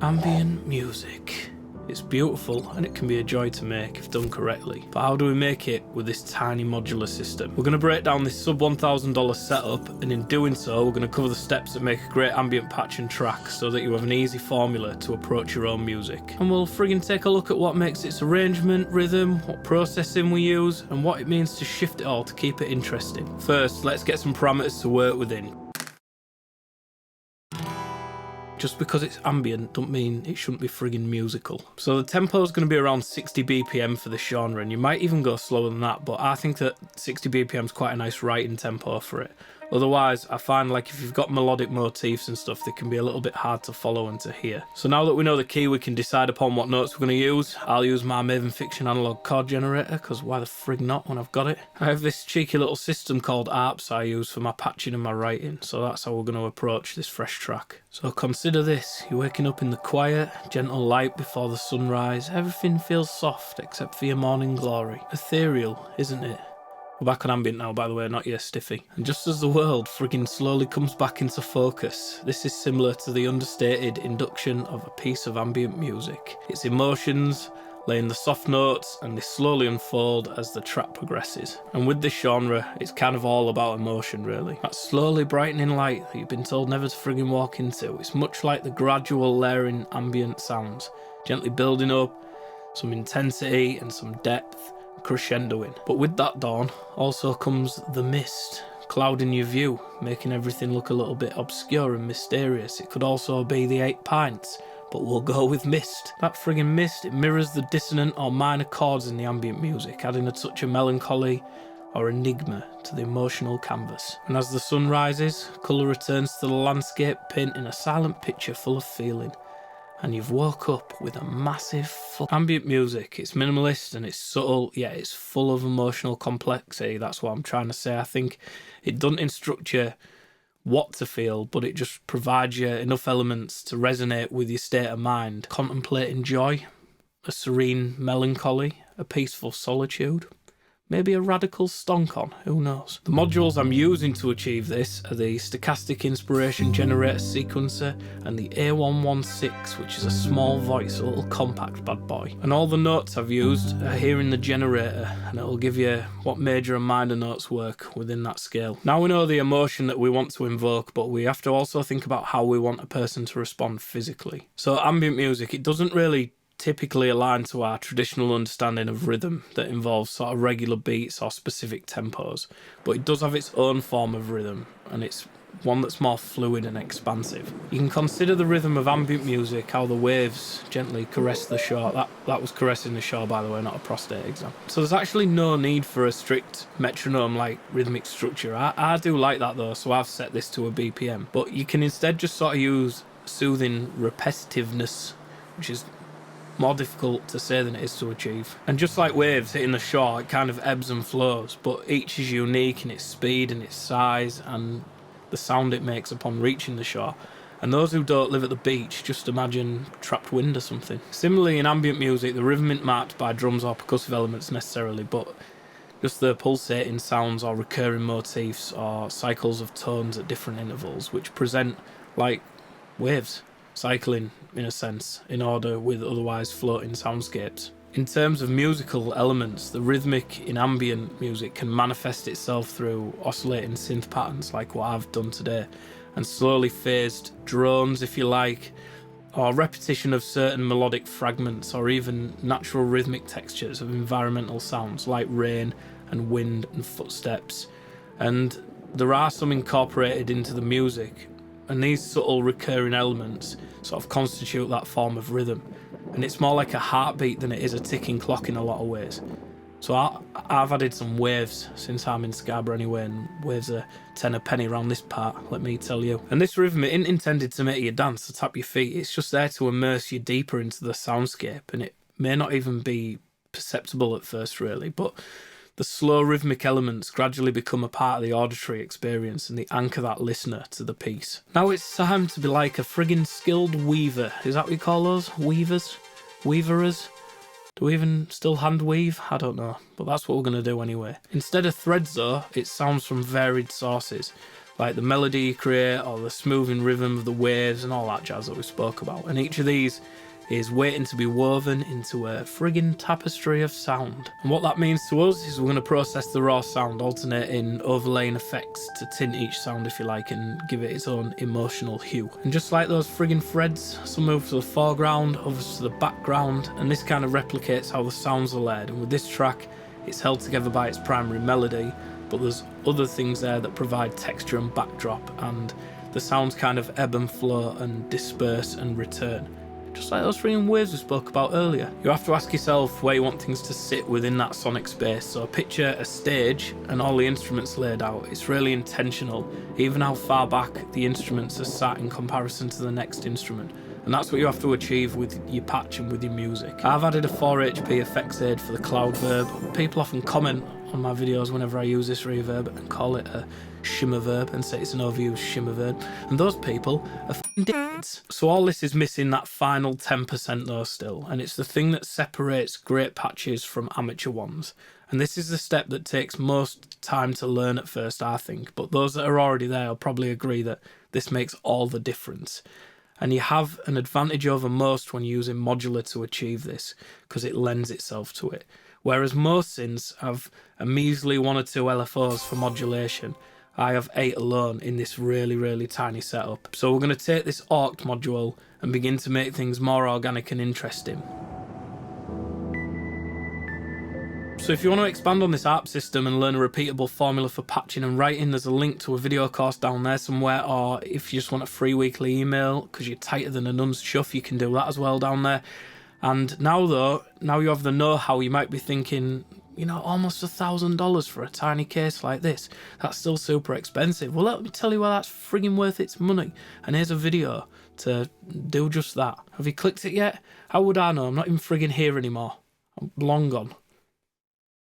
Ambient music. It's beautiful and it can be a joy to make if done correctly. But how do we make it with this tiny modular system? We're going to break down this sub $1,000 setup, and in doing so we're going to cover the steps that make a great ambient patch and track so that you have an easy formula to approach your own music. And we'll friggin' take a look at what makes its arrangement, rhythm, what processing we use, and what it means to shift it all to keep it interesting. First, let's get some parameters to work within. Just because it's ambient don't mean it shouldn't be friggin' musical. So the tempo is going to be around 60 BPM for this genre, and you might even go slower than that, but I think that 60 BPM is quite a nice writing tempo for it. Otherwise, I find like if you've got melodic motifs and stuff, they can be a little bit hard to follow and to hear. So now that we know the key, we can decide upon what notes we're going to use. I'll use my Maven Fiction analog chord generator, because why the frig not when I've got it. I have this cheeky little system called A.R.P.S I use for my patching and my writing, so that's how we're going to approach this fresh track. So consider this, you're waking up in the quiet, gentle light before the sunrise. Everything feels soft except for your morning glory. Ethereal, isn't it? We're back on ambient now, by the way, not your stiffy. And just as the world friggin' slowly comes back into focus, this is similar to the understated induction of a piece of ambient music. It's emotions, laying the soft notes, and they slowly unfold as the track progresses. And with this genre, it's kind of all about emotion, really. That slowly brightening light that you've been told never to friggin' walk into. It's much like the gradual layering ambient sounds, gently building up, some intensity and some depth, crescendoing. But with that dawn also comes the mist, clouding your view, making everything look a little bit obscure and mysterious. It could also be the 8 pints, but we'll go with mist. That friggin' mist, it mirrors the dissonant or minor chords in the ambient music, adding a touch of melancholy or enigma to the emotional canvas. And as the sun rises, colour returns to the landscape, painting a silent picture full of feeling. And you've woke up with a massive ambient music. It's minimalist and it's subtle, yet it's full of emotional complexity. That's what I'm trying to say. I think it doesn't instruct you what to feel, but it just provides you enough elements to resonate with your state of mind. Contemplating joy, a serene melancholy, a peaceful solitude. Maybe a radical stonk on, who knows. The modules I'm using to achieve this are the Stochastic Inspiration Generator Sequencer and the A116, which is a small voice, a little compact bad boy. And all the notes I've used are here in the generator, and it'll give you what major and minor notes work within that scale. Now we know the emotion that we want to invoke, but we have to also think about how we want a person to respond physically. So ambient music, it doesn't really typically aligned to our traditional understanding of rhythm that involves sort of regular beats or specific tempos, but it does have its own form of rhythm, and it's one that's more fluid and expansive. You can consider the rhythm of ambient music, how the waves gently caress the shore. That was caressing the shore, by the way, not a prostate exam. So there's actually no need for a strict metronome-like rhythmic structure. I do like that though, so I've set this to a BPM, but you can instead just sort of use soothing repetitiveness, which is more difficult to say than it is to achieve. And just like waves hitting the shore, it kind of ebbs and flows, but each is unique in its speed and its size and the sound it makes upon reaching the shore. And those who don't live at the beach just imagine trapped wind or something. Similarly, in ambient music, the rhythm isn't marked by drums or percussive elements necessarily, but just the pulsating sounds or recurring motifs or cycles of tones at different intervals, which present like waves cycling in a sense in order with otherwise floating soundscapes. In terms of musical elements, the rhythmic in ambient music can manifest itself through oscillating synth patterns like what I've done today, and slowly phased drones if you like, or repetition of certain melodic fragments, or even natural rhythmic textures of environmental sounds like rain and wind and footsteps. And there are some incorporated into the music, and these subtle recurring elements sort of constitute that form of rhythm. And it's more like a heartbeat than it is a ticking clock in a lot of ways. So I've added some waves since I'm in Scarborough anyway, and waves are 10 a penny around this part, let me tell you. And this rhythm isn't intended to make you dance, to tap your feet. It's just there to immerse you deeper into the soundscape, and it may not even be perceptible at first really, but the slow rhythmic elements gradually become a part of the auditory experience and they anchor that listener to the piece. Now it's time to be like a friggin' skilled weaver. Is that what you call those? Weavers? Weaverers? Do we even still hand weave? I don't know, but that's what we're going to do anyway. Instead of threads though, it sounds from varied sources, like the melody you create or the smoothing rhythm of the waves and all that jazz that we spoke about. And each of these is waiting to be woven into a friggin' tapestry of sound. And what that means to us is we're going to process the raw sound, alternating overlaying effects to tint each sound, if you like, and give it its own emotional hue. And just like those friggin' threads, some move to the foreground, others to the background, and this kind of replicates how the sounds are layered. And with this track, it's held together by its primary melody, but there's other things there that provide texture and backdrop, and the sounds kind of ebb and flow and disperse and return. Just like those freaking waves we spoke about earlier. You have to ask yourself where you want things to sit within that sonic space. So picture a stage and all the instruments laid out. It's really intentional, even how far back the instruments are sat in comparison to the next instrument. And that's what you have to achieve with your patch and with your music. I've added a 4HP effects aid for the cloud verb. People often comment on my videos whenever I use this reverb and call it a shimmer verb and say it's an overused shimmer verb, and those people are f***ing dicks. So all this is missing that final 10% though still, and it's the thing that separates great patches from amateur ones. And this is the step that takes most time to learn at first, I think, but those that are already there will probably agree that this makes all the difference. And you have an advantage over most when using modular to achieve this, because it lends itself to it. Whereas most synths have a measly 1 or 2 LFOs for modulation, I have 8 alone in this really, really tiny setup. So we're going to take this ARP module and begin to make things more organic and interesting. So if you want to expand on this A.R.P. system and learn a repeatable formula for patching and writing, there's a link to a video course down there somewhere, or if you just want a free weekly email because you're tighter than a nun's chuff, you can do that as well down there. And now though, now you have the know-how, you might be thinking, you know, almost $1,000 for a tiny case like this. That's still super expensive. Well, let me tell you why that's frigging worth its money. And here's a video to do just that. Have you clicked it yet? How would I know? I'm not even frigging here anymore. I'm long gone.